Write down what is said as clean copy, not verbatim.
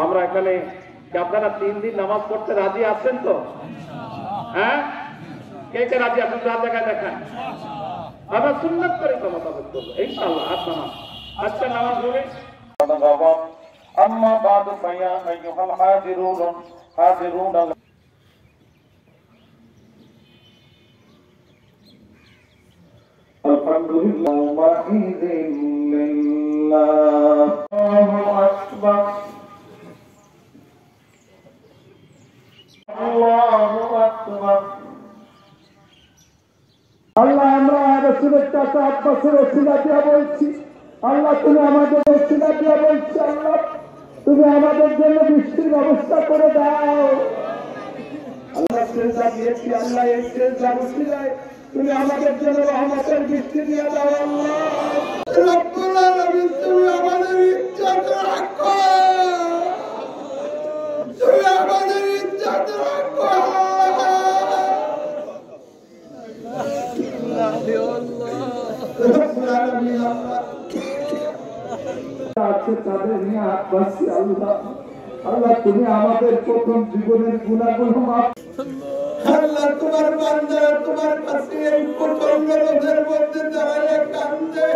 আমরা এখানে আপনারা 3 দিন নামাজ পড়তে রাজি আছেন তো? হ্যাঁ, কে কে রাজি আছেন? যার জায়গায় দেখান, আমরা সুন্নাত তরিকা মোতাবেক করবো ইনশাআল্লাহ। আজকে নামাজ পড়ে আম্মা বাদু ফায়া আইয়ুহাল হাজিরুন আলহামদুলিল্লাহ ওয়াহিদিল্লাহ আল্লাহু আকবার আল্লাহু আকবার। আল্লাহ, আমরা রাসূলের চাচা আব্বাসের ওসিলা দিয়া বলছি, আল্লাহ তুমি আমাদের ওসিলা দিয়া বলছি, আল্লাহ তুমি আমাদের জন্য বৃষ্টির ব্যবস্থা করে দাও। আল্লাহ চেষ্টা দিয়েছি, আল্লাহ এই চেষ্টা ওসিলায় তুমি আমাদের জন্য রহমতের বৃষ্টি দিয়ে দাও। আল্লাহ রব্বুল আলামিন, তুমি আমাদের ইজ্জত রাখো, তুমি আমাদের ইজ্জত রাখো। তাদের নিয়ে আব্বাসী আল্লাহ, আল্লাহ তুমি আমাদের প্রথম জীবনের গুনাহগুলো মাফ। আল্লাহ তোমার বান্দা তোমার কাছে এই প্রচন্ড রোদের মধ্যে দাঁড়িয়ে কান্দে।